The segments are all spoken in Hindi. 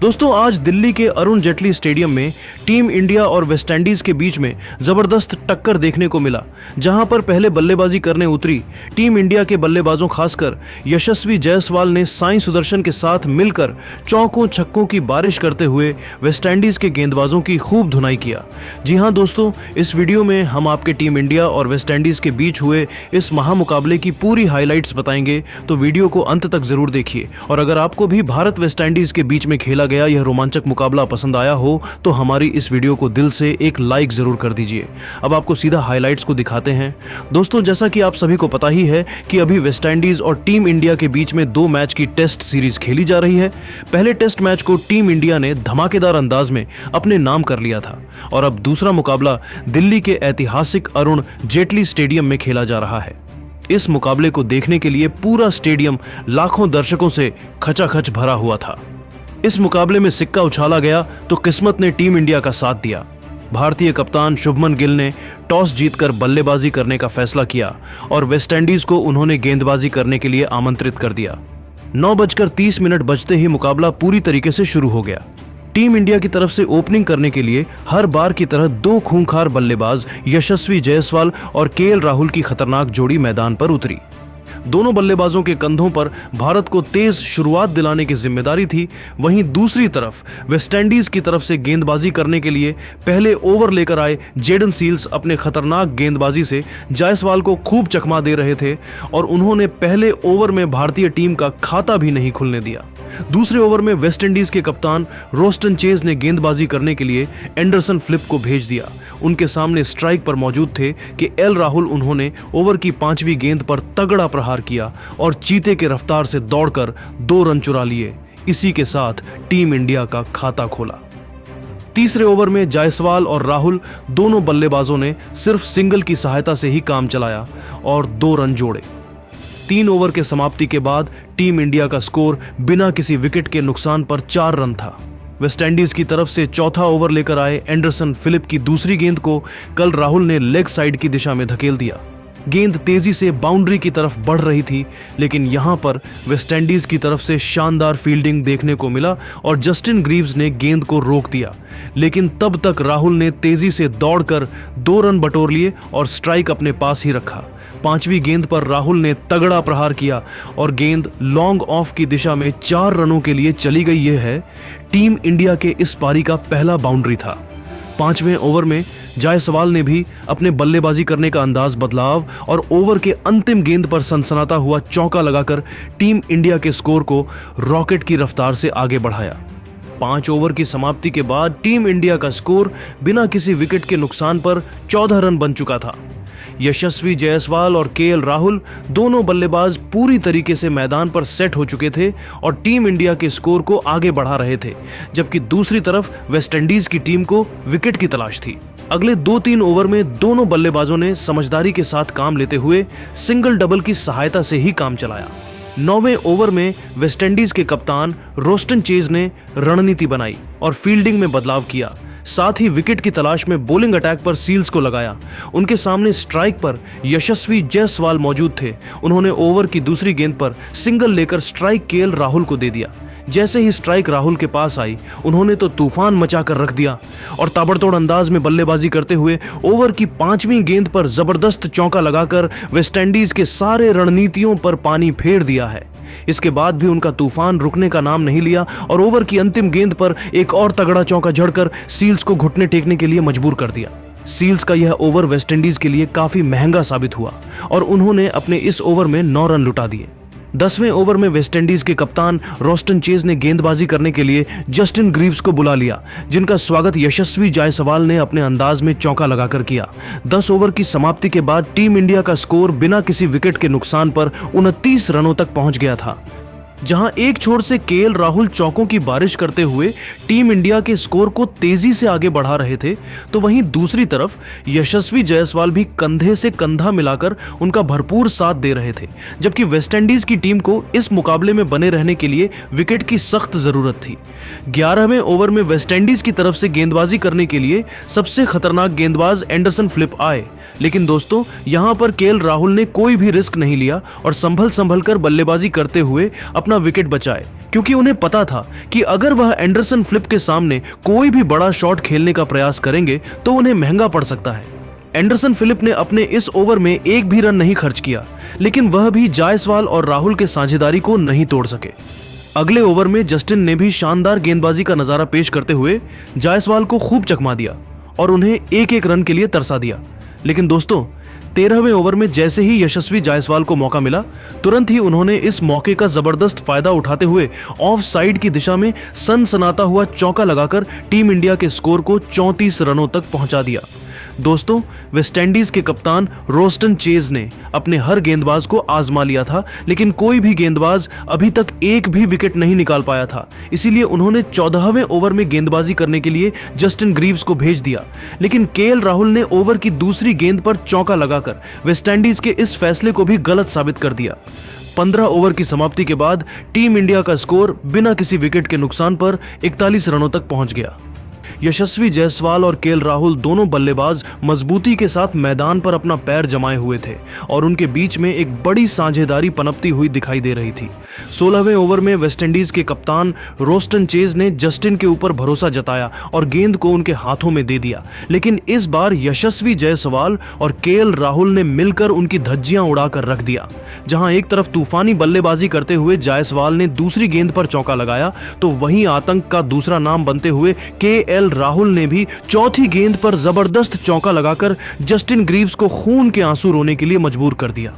दोस्तों, आज दिल्ली के अरुण जेटली स्टेडियम में टीम इंडिया और वेस्टइंडीज के बीच में जबरदस्त टक्कर देखने को मिला, जहां पर पहले बल्लेबाजी करने उतरी टीम इंडिया के बल्लेबाजों, खासकर यशस्वी जायसवाल ने साई सुदर्शन के साथ मिलकर चौकों छक्कों की बारिश करते हुए वेस्टइंडीज के गेंदबाजों की खूब धुनाई किया। जी हां दोस्तों, इस वीडियो में हम आपके टीम इंडिया और वेस्टइंडीज के बीच हुए इस महामुकाबले की पूरी हाईलाइट्स बताएंगे, तो वीडियो को अंत तक जरूर देखिए। और अगर आपको भी भारत वेस्टइंडीज के बीच में खेला गया यह रोमांचक मुकाबला पसंद आया हो तो हमारी इस वीडियो को दिल से एक लाइक जरूर कर दीजिए। अब आपको सीधा हाइलाइट्स को दिखाते हैं। दोस्तों, जैसा कि आप सभी को पता ही है कि अभी वेस्टइंडीज और टीम इंडिया के बीच में 2 मैच की टेस्ट सीरीज खेली जा रही है। पहले टेस्ट मैच को टीम इंडिया ने धमाकेदार अंदाज में अपने नाम कर लिया था और अब दूसरा मुकाबला दिल्ली के ऐतिहासिक अरुण जेटली स्टेडियम में खेला जा रहा है। इस मुकाबले को देखने के लिए पूरा स्टेडियम लाखों दर्शकों से खचाखच भरा हुआ था। इस मुकाबले में सिक्का उछाला गया तो किस्मत ने टीम इंडिया का साथ दिया। भारतीय कप्तान शुभमन गिल ने टॉस जीतकर बल्लेबाजी करने का फैसला किया और वेस्टइंडीज को उन्होंने गेंदबाजी करने के लिए आमंत्रित कर दिया। 9:30 बजते ही मुकाबला पूरी तरीके से शुरू हो गया। टीम इंडिया की तरफ से ओपनिंग करने के लिए हर बार की तरह 2 खूंखार बल्लेबाज यशस्वी जायसवाल और केएल राहुल की खतरनाक जोड़ी मैदान पर उतरी। दोनों बल्लेबाजों के कंधों पर भारत को तेज शुरुआत दिलाने की जिम्मेदारी थी। वहीं दूसरी तरफ वेस्टइंडीज की तरफ से गेंदबाजी करने के लिए पहले ओवर लेकर आए जेडन सील्स अपने खतरनाक गेंदबाजी से जायसवाल को खूब चकमा दे रहे थे और उन्होंने पहले ओवर में भारतीय टीम का खाता भी नहीं खुलने दिया। दूसरे ओवर में वेस्टइंडीज के कप्तान रोस्टन चेज ने गेंदबाजी करने के लिए एंडरसन फिलिप को भेज दिया। उनके सामने स्ट्राइक पर मौजूद थे कि एल राहुल। उन्होंने ओवर की 5वीं गेंद पर तगड़ा प्रहार किया और चीते के रफ्तार से दौड़कर 2 रन चुरा लिए। इसी के साथ टीम इंडिया का खाता खोला। तीसरे ओवर में जायसवाल और राहुल दोनों बल्लेबाजों ने सिर्फ सिंगल की सहायता से ही काम चलाया और 2 रन जोड़े। 3 ओवर के समाप्ति के बाद टीम इंडिया का स्कोर बिना किसी विकेट के नुकसान पर 4 रन था। वेस्टइंडीज की तरफ से चौथा ओवर लेकर आए एंडरसन फिलिप की दूसरी गेंद को कल राहुल ने लेग साइड की दिशा में धकेल दिया। गेंद तेजी से बाउंड्री की तरफ बढ़ रही थी, लेकिन यहां पर वेस्टइंडीज की तरफ से शानदार फील्डिंग देखने को मिला और जस्टिन ग्रीव्स ने गेंद को रोक दिया। लेकिन तब तक राहुल ने तेजी से दौड़कर 2 रन बटोर लिए और स्ट्राइक अपने पास ही रखा। 5वीं गेंद पर राहुल ने तगड़ा प्रहार किया और गेंद लॉन्ग ऑफ की दिशा में 4 रनों के लिए चली गई। यह है टीम इंडिया के इस पारी का पहला बाउंड्री था। 5वें ओवर में जायसवाल ने भी अपने बल्लेबाजी करने का अंदाज बदलाव और ओवर के अंतिम गेंद पर सनसनाता हुआ चौका लगाकर टीम इंडिया के स्कोर को रॉकेट की रफ्तार से आगे बढ़ाया। 5 ओवर की समाप्ति के बाद टीम इंडिया का स्कोर बिना किसी विकेट के नुकसान पर 14 रन बन चुका था। यशस्वी जायसवाल और केएल राहुल दोनों बल्लेबाज पूरी तरीके से मैदान पर सेट हो चुके थे और टीम इंडिया के स्कोर को आगे बढ़ा रहे थे, जबकि दूसरी तरफ वेस्टइंडीज की टीम को विकेट की तलाश थी। अगले 2-3 ओवर में दोनों बल्लेबाजों ने समझदारी के साथ काम लेते हुए सिंगल डबल की सहायता से ही काम चलाया। 9वें ओवर में वेस्टइंडीज के कप्तान रोस्टन चेज ने रणनीति बनाई और फील्डिंग में बदलाव किया। साथ ही विकेट की तलाश में बॉलिंग अटैक पर सील्स को लगाया। उनके सामने स्ट्राइक पर यशस्वी जायसवाल मौजूद थे। उन्होंने ओवर की दूसरी गेंद पर सिंगल लेकर स्ट्राइक केएल राहुल को दे दिया। जैसे ही स्ट्राइक राहुल के पास आई, उन्होंने तो तूफान मचाकर रख दिया और ताबड़तोड़ अंदाज में बल्लेबाजी करते हुए ओवर की 5वीं गेंद पर जबरदस्त चौका लगाकर वेस्टइंडीज के सारे रणनीतियों पर पानी फेर दिया है। इसके बाद भी उनका तूफान रुकने का नाम नहीं लिया और ओवर की अंतिम गेंद पर एक और तगड़ा चौका जड़कर सील्स को घुटने टेकने के लिए मजबूर कर दिया। सील्स का यह ओवर वेस्टइंडीज के लिए काफी महंगा साबित हुआ और उन्होंने अपने इस ओवर में 9 रन लुटा दिए। 10वें ओवर में वेस्टइंडीज के कप्तान रोस्टन चेज ने गेंदबाजी करने के लिए जस्टिन ग्रीव्स को बुला लिया, जिनका स्वागत यशस्वी जायसवाल ने अपने अंदाज में चौका लगाकर किया। 10 ओवर की समाप्ति के बाद टीम इंडिया का स्कोर बिना किसी विकेट के नुकसान पर 29 रनों तक पहुंच गया था। जहां एक छोर से केएल राहुल चौकों की बारिश करते हुए टीम इंडिया के स्कोर को तेजी से आगे बढ़ा रहे थे, तो वहीं दूसरी तरफ यशस्वी जायसवाल भी कंधे से कंधा मिलाकर उनका भरपूर साथ दे रहे थे। जबकि वेस्टइंडीज की टीम को इस मुकाबले में बने रहने के लिए विकेट की सख्त जरूरत थी। 11वें ओवर में वेस्टइंडीज की तरफ से गेंदबाजी करने के लिए सबसे खतरनाक गेंदबाज एंडरसन फिलिप आए, लेकिन दोस्तों यहां पर केएल राहुल ने कोई भी रिस्क नहीं लिया और संभल कर बल्लेबाजी करते हुए अपना अपना विकेट बचाए, क्योंकि उन्हें पता था कि अगर वह एंडरसन फ्लिप के सामने कोई भी बड़ा शॉट खेलने का प्रयास करेंगे तो उन्हें महंगा पड़ सकता है। एंडरसन फिलिप ने अपने इस ओवर में एक भी रन नहीं खर्च किया, लेकिन वह भी जायसवाल और राहुल के साझेदारी को नहीं तोड़ सके। अगले ओवर में जस्टिन ने भी शानदार गेंदबाजी का नजारा पेश करते हुए जायसवाल को खूब चकमा दिया और उन्हें एक एक रन के लिए तरसा दिया। लेकिन दोस्तों, 13वें ओवर में जैसे ही यशस्वी जायसवाल को मौका मिला, तुरंत ही उन्होंने इस मौके का जबरदस्त फायदा उठाते हुए ऑफ साइड की दिशा में सनसनाता हुआ चौका लगाकर टीम इंडिया के स्कोर को 34 रनों तक पहुंचा दिया। दोस्तों, वेस्टइंडीज के कप्तान रोस्टन चेज ने अपने हर गेंदबाज को आजमा लिया था, लेकिन कोई भी गेंदबाज अभी तक एक भी विकेट नहीं निकाल पाया था। इसीलिए उन्होंने 14वें ओवर में गेंदबाजी करने के लिए जस्टिन ग्रीव्स को भेज दिया, लेकिन केएल राहुल ने ओवर की दूसरी गेंद पर चौका लगाकर वेस्टइंडीज के इस फैसले को भी गलत साबित कर दिया। 15 ओवर की समाप्ति के बाद टीम इंडिया का स्कोर बिना किसी विकेट के नुकसान पर 41 रनों तक पहुंच गया। यशस्वी जायसवाल और केएल राहुल दोनों बल्लेबाज मजबूती के साथ मैदान पर अपना पैर जमाए हुए थे और उनके बीच में एक बड़ी साझेदारी पनपती हुई दिखाई दे रही थी। 16वें ओवर में वेस्टइंडीज के कप्तान रोस्टन चेज ने जस्टिन के ऊपर भरोसा जताया और गेंद को उनके हाथों में दे दिया, लेकिन इस बार यशस्वी जायसवाल और केएल राहुल ने मिलकर उनकी धज्जियां उड़ाकर रख दिया। जहां एक तरफ तूफानी बल्लेबाजी करते हुए जायसवाल ने दूसरी गेंद पर चौका लगाया, तो वहीं आतंक का दूसरा नाम बनते हुए केएल राहुल ने भी चौथी गेंद पर जबरदस्त चौका लगाकर जस्टिन ग्रीव्स को खून के आंसू रोने के लिए मजबूर कर दिया।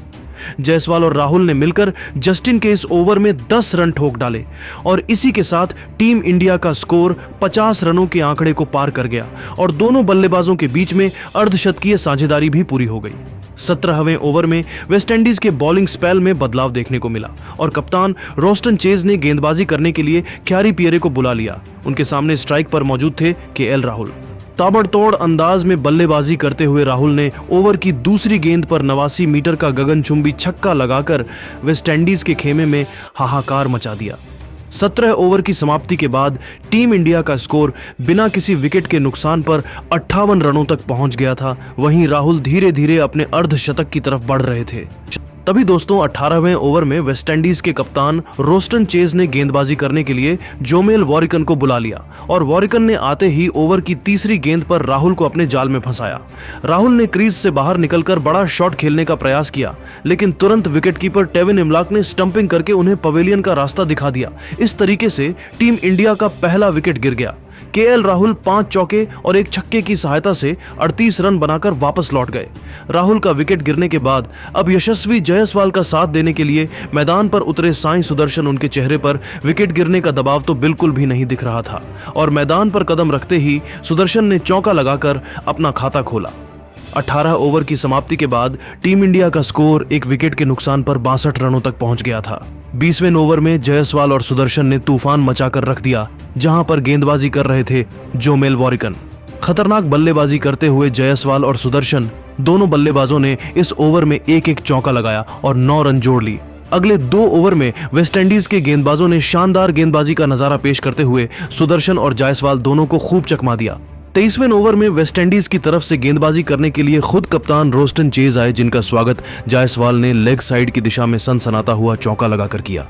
जायसवाल और राहुल ने मिलकर जस्टिन के इस ओवर में 10 रन ठोक डाले और इसी के साथ टीम इंडिया का स्कोर 50 रनों के आंकड़े को पार कर गया और दोनों बल्लेबाजों के बीच में अर्धशतकीय साझेदारी भी पूरी हो गई। 17वें ओवर में वेस्टइंडीज के बॉलिंग स्पेल में बदलाव देखने को मिला और कप्तान रोस्टन चेज ने गेंदबाजी करने के लिए क्यारी पियरे को बुला लिया। उनके सामने स्ट्राइक पर मौजूद थे केएल राहुल। ताबड़तोड़ अंदाज में बल्लेबाजी करते हुए राहुल ने ओवर की दूसरी गेंद पर 89 मीटर का गगनचुंबी छक्का लगाकर वेस्टइंडीज के खेमे में हाहाकार मचा दिया। 17 ओवर की समाप्ति के बाद टीम इंडिया का स्कोर बिना किसी विकेट के नुकसान पर 58 रनों तक पहुंच गया था। वहीं राहुल धीरे धीरे अपने अर्धशतक की तरफ बढ़ रहे थे। तभी दोस्तों 18वें ओवर में वेस्टइंडीज के कप्तान रोस्टन चेज ने गेंदबाजी करने के लिए जोमेल वॉरिकन को बुला लिया और वॉरिकन ने आते ही ओवर की तीसरी गेंद पर राहुल को अपने जाल में फंसाया। राहुल ने क्रीज से बाहर निकलकर बड़ा शॉट खेलने का प्रयास किया, लेकिन तुरंत विकेटकीपर टेविन इमलाक ने स्टंपिंग करके उन्हें पवेलियन का रास्ता दिखा दिया। इस तरीके से टीम इंडिया का पहला विकेट गिर गया। केएल राहुल 5 चौके और एक छक्के की सहायता से 38 रन बनाकर वापस लौट गए। राहुल का विकेट गिरने के बाद अब यशस्वी जायसवाल का साथ देने के लिए मैदान पर उतरे साई सुदर्शन उनके चेहरे पर विकेट गिरने का दबाव तो बिल्कुल भी नहीं दिख रहा था और मैदान पर कदम रखते ही सुदर्शन ने चौका लगाकर अपना खाता खोला। 18 ओवर की समाप्ति के बाद टीम इंडिया का स्कोर एक विकेट के नुकसान पर 62 रनों तक पहुंच गया था। 20वें ओवर में जायसवाल और सुदर्शन ने तूफान मचाकर रख दिया, जहां पर गेंदबाजी कर रहे थे जोमेल वॉरिकन। खतरनाक बल्लेबाजी करते हुए जायसवाल और सुदर्शन दोनों बल्लेबाजों ने इस ओवर में एक एक चौका लगाया और 9 रन जोड़ ली। अगले 2 ओवर में वेस्टइंडीज के गेंदबाजों ने शानदार गेंदबाजी का नजारा पेश करते हुए सुदर्शन और जायसवाल दोनों को खूब चकमा दिया। 23वें ओवर में वेस्टइंडीज की तरफ से गेंदबाजी करने के लिए खुद कप्तान रोस्टन चेज आए, जिनका स्वागत जायसवाल ने लेग साइड की दिशा में सनसनाता हुआ चौका लगाकर किया।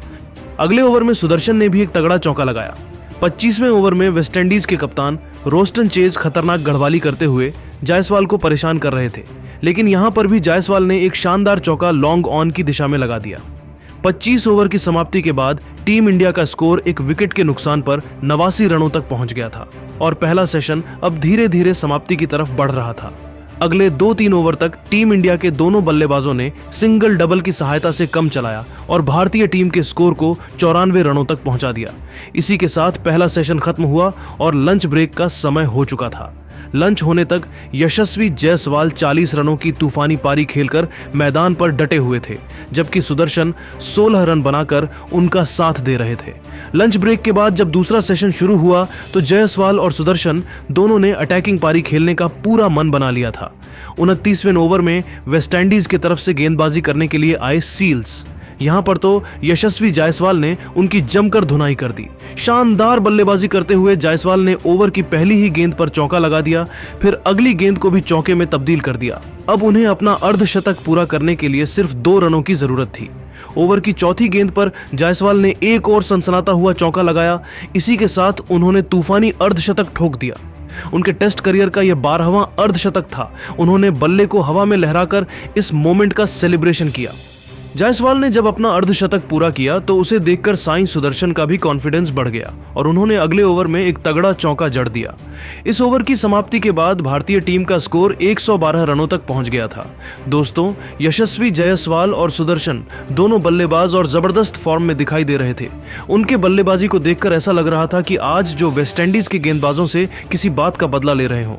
अगले ओवर में सुदर्शन ने भी एक तगड़ा चौका लगाया। 25वें ओवर में वेस्टइंडीज के कप्तान रोस्टन चेज खतरनाक गढ़वाली करते हुए जायसवाल को परेशान कर रहे थे, लेकिन यहां पर भी जायसवाल ने एक शानदार चौका लॉन्ग ऑन की दिशा में लगा दिया। 25 ओवर की समाप्ति के बाद टीम इंडिया का स्कोर एक विकेट के नुकसान पर 89 रनों तक पहुंच गया था और पहला सेशन अब धीरे धीरे समाप्ति की तरफ बढ़ रहा था। अगले 2-3 ओवर तक टीम इंडिया के दोनों बल्लेबाजों ने सिंगल डबल की सहायता से कम चलाया और भारतीय टीम के स्कोर को 94 रनों तक पहुंचा दिया। इसी के साथ पहला सेशन खत्म हुआ और लंच ब्रेक का समय हो चुका था। लंच होने तक यशस्वी जायसवाल 40 रनों की तूफानी पारी खेलकर मैदान पर डटे हुए थे, जबकि सुदर्शन 16 रन बनाकर उनका साथ दे रहे थे। लंच ब्रेक के बाद जब दूसरा सेशन शुरू हुआ तो जायसवाल और सुदर्शन दोनों ने अटैकिंग पारी खेलने का पूरा मन बना लिया था। 29वें ओवर में वेस्टइंडीज की तरफ से गेंदबाजी करने के लिए आए सील्स। यहाँ पर तो यशस्वी जायसवाल ने उनकी जमकर धुनाई कर दी। शानदार बल्लेबाजी करते हुए जायसवाल ने ओवर की पहली ही गेंद पर चौका लगा दिया, फिर अगली गेंद को भी चौके में तब्दील कर दिया। अब उन्हें अपना अर्धशतक पूरा करने के लिए सिर्फ 2 रनों की जरूरत थी। ओवर की चौथी गेंद पर जायसवाल ने एक और सनसनाता हुआ चौका लगाया। इसी के साथ उन्होंने तूफानी अर्धशतक ठोक दिया। उनके टेस्ट करियर का यह 12वां अर्धशतक था। उन्होंने बल्ले को हवा में लहराकर इस मोमेंट का सेलिब्रेशन किया। जायसवाल ने जब अपना अर्धशतक पूरा किया तो उसे देखकर साई सुदर्शन का भी कॉन्फिडेंस बढ़ गया और उन्होंने अगले ओवर में एक तगड़ा चौका जड़ दिया। इस ओवर की समाप्ति के बाद भारतीय टीम का स्कोर 112 रनों तक पहुंच गया था। दोस्तों, यशस्वी जायसवाल और सुदर्शन दोनों बल्लेबाज और जबरदस्त फॉर्म में दिखाई दे रहे थे। उनके बल्लेबाजी को देखकर ऐसा लग रहा था कि आज जो वेस्टइंडीज के गेंदबाजों से किसी बात का बदला ले रहे हों।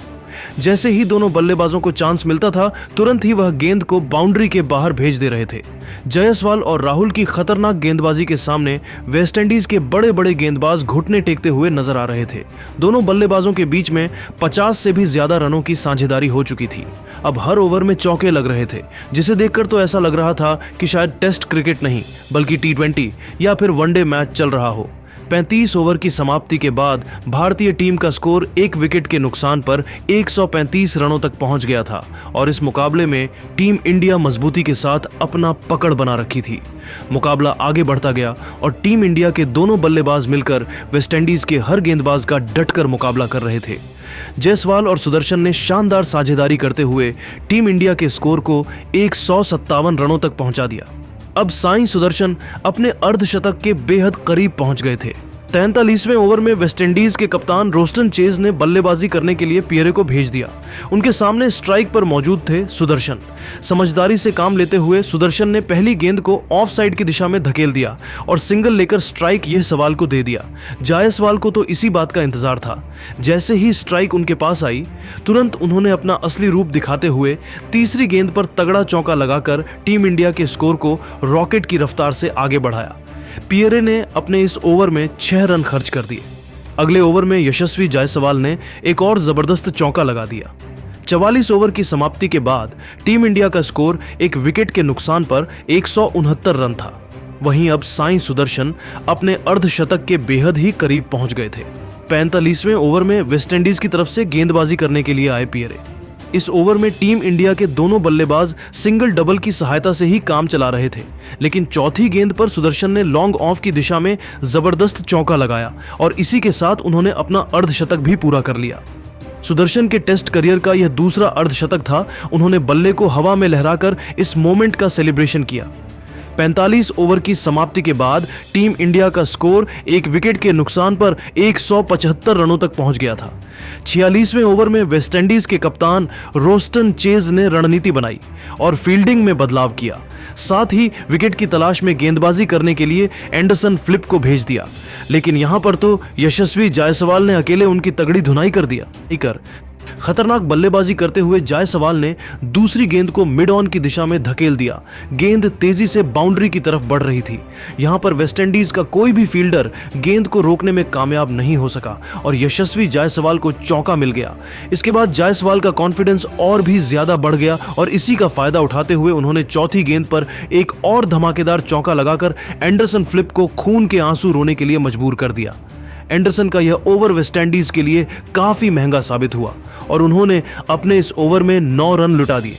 जैसे ही दोनों बल्लेबाजों को चांस मिलता था, तुरंत ही वह गेंद को बाउंड्री के बाहर भेज दे रहे थे। जायसवाल और राहुल की खतरनाक गेंदबाजी के सामने वेस्टइंडीज के बड़े बड़े गेंदबाज घुटने टेकते हुए नजर आ रहे थे। दोनों बल्लेबाजों के बीच में 50 से भी ज्यादा रनों की साझेदारी हो चुकी थी। अब हर ओवर में चौके लग रहे थे, जिसे देखकर तो ऐसा लग रहा था कि शायद टेस्ट क्रिकेट नहीं बल्कि T20 या फिर वनडे मैच चल रहा हो। 35 ओवर की समाप्ति के बाद भारतीय टीम का स्कोर 1 विकेट के नुकसान पर 135 रनों तक पहुंच गया था और इस मुकाबले में टीम इंडिया मजबूती के साथ अपना पकड़ बना रखी थी। मुकाबला आगे बढ़ता गया और टीम इंडिया के दोनों बल्लेबाज मिलकर वेस्टइंडीज के हर गेंदबाज का डटकर मुकाबला कर रहे थे। जायसवाल और सुदर्शन ने शानदार साझेदारी करते हुए टीम इंडिया के स्कोर को 157 रनों तक पहुंचा दिया। अब साई सुदर्शन अपने अर्धशतक के बेहद करीब पहुंच गए थे। 43वें ओवर में वेस्टइंडीज के कप्तान रोस्टन चेज ने बल्लेबाजी करने के लिए पियरे को भेज दिया। उनके सामने स्ट्राइक पर मौजूद थे सुदर्शन। समझदारी से काम लेते हुए सुदर्शन ने पहली गेंद को ऑफ साइड की दिशा में धकेल दिया और सिंगल लेकर स्ट्राइक यह सवाल को दे दिया। जायसवाल को तो इसी बात का इंतजार था। जैसे ही स्ट्राइक उनके पास आई, तुरंत उन्होंने अपना असली रूप दिखाते हुए तीसरी गेंद पर तगड़ा चौका लगाकर टीम इंडिया के स्कोर को रॉकेट की रफ्तार से आगे बढ़ाया। पियरे ने अपने इस ओवर में 6 रन खर्च कर दिए। अगले ओवर में यशस्वी जायसवाल ने एक और जबरदस्त चौका लगा दिया। 44 ओवर की समाप्ति के बाद टीम इंडिया का स्कोर 1 विकेट के नुकसान पर 169 रन था। वहीं अब साई सुदर्शन अपने अर्धशतक के बेहद ही करीब पहुंच गए थे। 45वें ओवर में वेस्टइंडीज की तरफ से गेंदबाजी करने के लिए आए पियरे। इस ओवर में टीम इंडिया के दोनों बल्लेबाज सिंगल डबल की सहायता से ही काम चला रहे थे, लेकिन चौथी गेंद पर सुदर्शन ने लॉन्ग ऑफ की दिशा में जबरदस्त चौका लगाया और इसी के साथ उन्होंने अपना अर्धशतक भी पूरा कर लिया। सुदर्शन के टेस्ट करियर का यह दूसरा अर्धशतक था। उन्होंने बल्ले को हवा में लहराकर इस मोमेंट का सेलिब्रेशन किया। 45 ओवर की समाप्ति के बाद टीम इंडिया का स्कोर 1 विकेट के नुकसान पर 175 रनों तक पहुंच गया था। 46वें ओवर में वेस्टइंडीज के कप्तान रोस्टन चेज ने रणनीति बनाई और फील्डिंग में बदलाव किया। साथ ही विकेट की तलाश में गेंदबाजी करने के लिए एंडरसन फ्लिप को भेज दिया, लेकिन यहां पर तो यशस्वी जायसवाल ने अकेले उनकी तगड़ी धुनाई कर दिया। खतरनाक बल्लेबाजी करते हुए जायसवाल ने दूसरी गेंद को मिड ऑन की दिशा में धकेल दिया। गेंद तेजी से बाउंड्री की तरफ बढ़ रही थी। यहां पर वेस्टइंडीज का कोई भी फील्डर गेंद को रोकने में कामयाब नहीं हो सका और यशस्वी जायसवाल को चौका मिल गया। इसके बाद जायसवाल का कॉन्फिडेंस और भी ज्यादा बढ़ गया और इसी का फायदा उठाते हुए उन्होंने चौथी गेंद पर एक और धमाकेदार चौका लगाकर एंडरसन फ्लिप को खून के आंसू रोने के लिए मजबूर कर दिया। एंडरसन का यह ओवर वेस्टइंडीज के लिए काफी महंगा साबित हुआ और उन्होंने अपने इस ओवर में 9 रन लुटा दिए।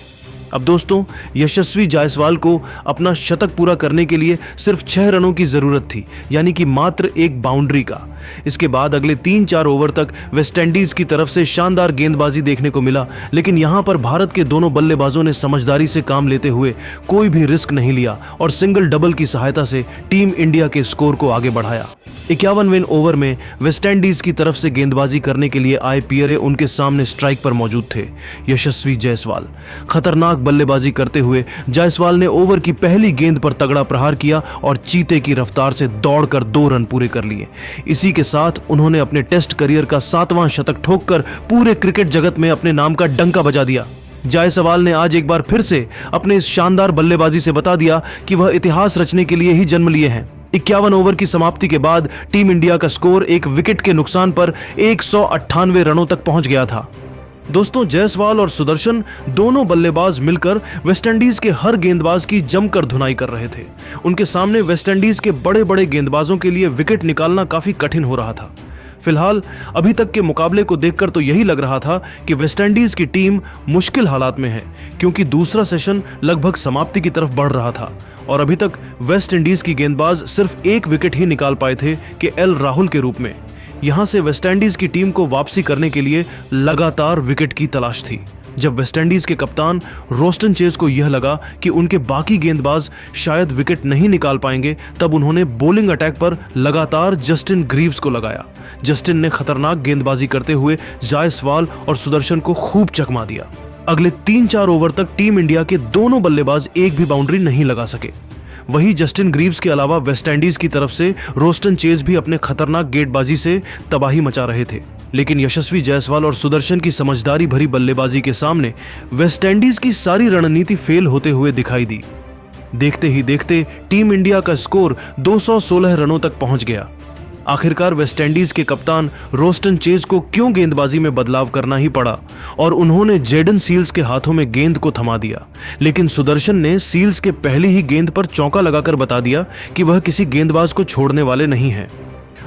अब दोस्तों, यशस्वी जायसवाल को अपना शतक पूरा करने के लिए सिर्फ 6 रनों की जरूरत थी, यानी कि मात्र एक बाउंड्री का। इसके बाद अगले 3-4 ओवर तक वेस्टइंडीज की तरफ से शानदार गेंदबाजी देखने को मिला, लेकिन यहां पर भारत के दोनों बल्लेबाजों ने समझदारी से काम लेते हुए कोई भी रिस्क नहीं लिया और सिंगल डबल की सहायता से टीम इंडिया के स्कोर को आगे बढ़ाया। 51वें ओवर में वेस्टइंडीज की तरफ से गेंदबाजी करने के लिए आए पियरे उनके सामने स्ट्राइक पर मौजूद थे। यशस्वी जायसवाल खतरनाक बल्लेबाजी करते हुए जायसवाल ने ओवर की पहली गेंद पर तगड़ा प्रहार किया और चीते की रफ्तार से दौड़कर 2 रन पूरे कर लिए। इसी के साथ उन्होंने अपने टेस्ट करियर का 7वां शतक ठोककर पूरे क्रिकेट जगत में अपने नाम का डंका बजा दिया। जायसवाल ने आज एक बार फिर से अपने इस शानदार बल्लेबाजी से बता दिया कि वह इतिहास रचने के लिए ही जन्म लिए हैं। 51 ओवर की समाप्ति के बाद टीम इंडिया का स्कोर 1 विकेट के नुकसान पर 198 रनों तक पहुंच गया था। दोस्तों, जायसवाल और सुदर्शन दोनों बल्लेबाज मिलकर वेस्टइंडीज के हर गेंदबाज की जमकर धुनाई कर रहे थे। उनके सामने वेस्टइंडीज के बड़े बड़े गेंदबाजों के लिए विकेट निकालना काफी कठिन हो रहा था। फिलहाल अभी तक के मुकाबले को देखकर तो यही लग रहा था कि वेस्टइंडीज की टीम मुश्किल हालात में है, क्योंकि दूसरा सेशन लगभग समाप्ति की तरफ बढ़ रहा था और अभी तक वेस्ट इंडीज की गेंदबाज सिर्फ एक विकेट ही निकाल पाए थे कि एल राहुल के रूप में। यहां से वेस्टइंडीज की टीम को वापसी करने के लिए लगातार विकेट की तलाश थी। जब वेस्टइंडीज के कप्तान रोस्टन चेज को यह लगा कि उनके बाकी गेंदबाज शायद विकेट नहीं निकाल पाएंगे, तब उन्होंने बॉलिंग अटैक पर लगातार जस्टिन ग्रीव्स को लगाया। जस्टिन ने खतरनाक गेंदबाजी करते हुए जायसवाल और सुदर्शन को खूब चकमा दिया। अगले 3-4 ओवर तक टीम इंडिया के दोनों बल्लेबाज एक भी बाउंड्री नहीं लगा सके। वही जस्टिन ग्रीव्स के अलावा वेस्टइंडीज की तरफ से रोस्टन चेज भी अपने खतरनाक गेंदबाजी से तबाही मचा रहे थे, लेकिन यशस्वी जायसवाल और सुदर्शन की समझदारी भरी बल्लेबाजी के सामने वेस्टइंडीज की सारी रणनीति फेल होते हुए दिखाई दी। देखते ही देखते टीम इंडिया का स्कोर 216 रनों तक पहुंच गया। आखिरकार वेस्टइंडीज के कप्तान रोस्टन चेज को क्यों गेंदबाजी में बदलाव करना ही पड़ा और उन्होंने जेडन सील्स के हाथों में गेंद को थमा दिया, लेकिन सुदर्शन ने सील्स के पहली ही गेंद पर चौका लगाकर बता दिया कि वह किसी गेंदबाज को छोड़ने वाले नहीं हैं।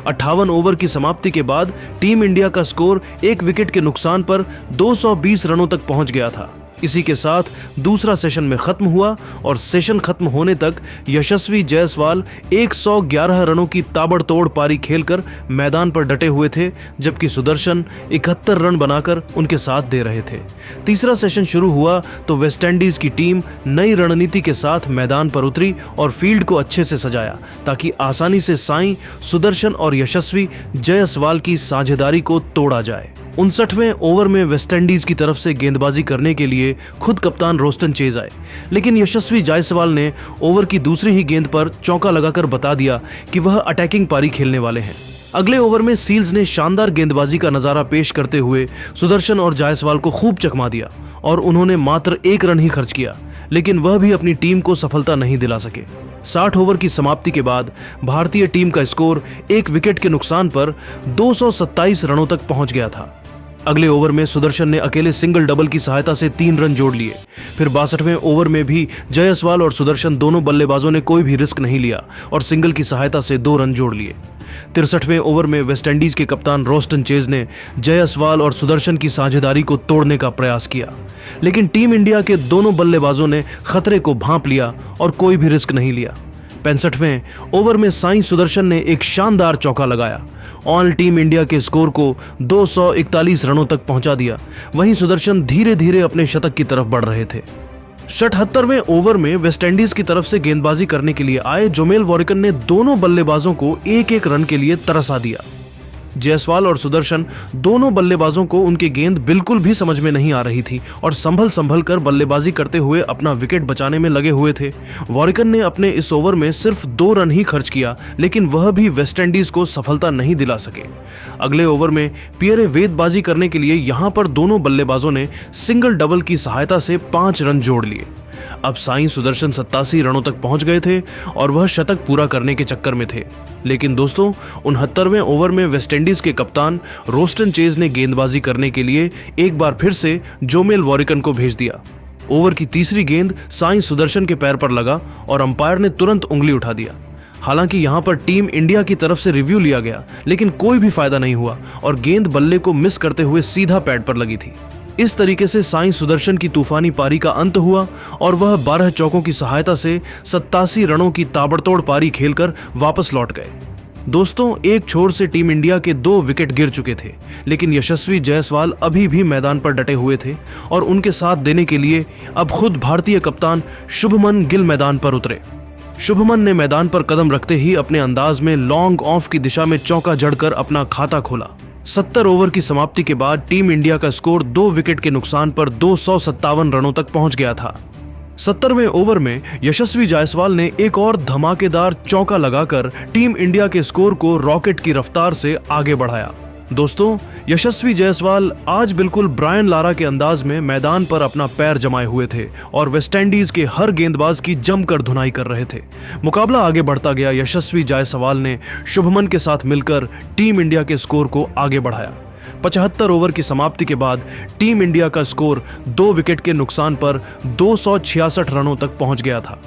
58 ओवर की समाप्ति के बाद टीम इंडिया का स्कोर एक विकेट के नुकसान पर 220 रनों तक पहुंच गया था। इसी के साथ दूसरा सेशन में खत्म हुआ और सेशन खत्म होने तक यशस्वी जायसवाल 111 रनों की ताबड़तोड़ पारी खेलकर मैदान पर डटे हुए थे, जबकि सुदर्शन 71 रन बनाकर उनके साथ दे रहे थे। तीसरा सेशन शुरू हुआ तो वेस्टइंडीज की टीम नई रणनीति के साथ मैदान पर उतरी और फील्ड को अच्छे से सजाया ताकि आसानी से साईं, सुदर्शन और यशस्वी जायसवाल की साझेदारी को तोड़ा जाए। 59वें ओवर में वेस्टइंडीज की तरफ से गेंदबाजी करने के लिए खुद कप्तान रोस्टन चेज आए, लेकिन यशस्वी जायसवाल ने ओवर की दूसरी ही गेंद पर चौका लगाकर बता दिया कि वह अटैकिंग पारी खेलने वाले हैं। अगले ओवर में सील्स ने शानदार गेंदबाजी का नजारा पेश करते हुए सुदर्शन और जायसवाल को खूब चकमा दिया और उन्होंने मात्र 1 रन ही खर्च किया, लेकिन वह भी अपनी टीम को सफलता नहीं दिला सके। 60 ओवर की समाप्ति के बाद भारतीय टीम का स्कोर एक विकेट के नुकसान पर 227 रनों तक पहुंच गया था। अगले ओवर में सुदर्शन ने अकेले सिंगल डबल की सहायता से 3 रन जोड़ लिए। फिर 62वें ओवर में भी जायसवाल और सुदर्शन दोनों बल्लेबाजों ने कोई भी रिस्क नहीं लिया और सिंगल की सहायता से 2 रन जोड़ लिए। 63वें ओवर में वेस्टइंडीज के कप्तान रोस्टन चेज ने जायसवाल और सुदर्शन की साझेदारी को तोड़ने का प्रयास किया, लेकिन टीम इंडिया के दोनों बल्लेबाजों ने खतरे को भांप लिया और कोई भी रिस्क नहीं लिया। 65वें ओवर में साईं सुदर्शन ने एक शानदार चौका लगाया, ऑल टीम इंडिया के स्कोर को 241 रनों तक पहुंचा दिया। वहीं सुदर्शन धीरे धीरे अपने शतक की तरफ बढ़ रहे थे। 77वें ओवर में वेस्टइंडीज की तरफ से गेंदबाजी करने के लिए आए जोमेल वॉरिकन ने दोनों बल्लेबाजों को एक एक रन के लिए तरसा दिया। जायसवाल और सुदर्शन दोनों बल्लेबाजों को उनकी गेंद बिल्कुल भी समझ में नहीं आ रही थी और संभल कर बल्लेबाजी करते हुए अपना विकेट बचाने में लगे हुए थे। वॉरिकन ने अपने इस ओवर में सिर्फ 2 रन ही खर्च किया, लेकिन वह भी वेस्टइंडीज को सफलता नहीं दिला सके। अगले ओवर में पियरे वेदबाजी करने के लिए यहां पर दोनों बल्लेबाजों ने सिंगल डबल की सहायता से 5 रन जोड़ लिए। अब साईं सुदर्शन 87 रनों तक पहुंच गए थे और वह शतक पूरा करने के चक्कर में थे, लेकिन दोस्तों 69वें ओवर में वेस्टइंडीज के कप्तान रोस्टन चेज ने गेंदबाजी करने के लिए एक बार फिर से जोमेल वॉरिकन को भेज दिया। ओवर की तीसरी गेंद साईं सुदर्शन के पैर पर लगा और अंपायर ने तुरंत उंगली उठा दिया। हालांकि यहां पर टीम इंडिया की तरफ से रिव्यू लिया गया, लेकिन कोई भी फायदा नहीं हुआ और गेंद बल्ले को मिस करते हुए सीधा पैड पर लगी थी। इस तरीके से साईं सुदर्शन की तूफानी पारी का अंत हुआ और वह 12 चौकों की सहायता से 87 रनों की ताबड़तोड़ पारी खेलकर वापस लौट गए। दोस्तों, एक छोर से टीम इंडिया के 2 विकेट गिर चुके थे, लेकिन यशस्वी जायसवाल अभी भी मैदान पर डटे हुए थे और उनके साथ देने के लिए अब खुद भारतीय कप्तान शुभमन गिल मैदान पर उतरे। शुभमन ने मैदान पर कदम रखते ही अपने अंदाज में लॉन्ग ऑफ की दिशा में चौका जड़कर अपना खाता खोला। 70 ओवर की समाप्ति के बाद टीम इंडिया का स्कोर 2 विकेट के नुकसान पर 257 रनों तक पहुंच गया था। 70वें ओवर में यशस्वी जायसवाल ने एक और धमाकेदार चौका लगाकर टीम इंडिया के स्कोर को रॉकेट की रफ्तार से आगे बढ़ाया। दोस्तों, यशस्वी जायसवाल आज बिल्कुल ब्रायन लारा के अंदाज में मैदान पर अपना पैर जमाए हुए थे और वेस्टइंडीज के हर गेंदबाज की जमकर धुनाई कर रहे थे। मुकाबला आगे बढ़ता गया। यशस्वी जायसवाल ने शुभमन के साथ मिलकर टीम इंडिया के स्कोर को आगे बढ़ाया। 75 ओवर की समाप्ति के बाद टीम इंडिया का स्कोर 2 विकेट के नुकसान पर 266 रनों तक पहुंच गया था।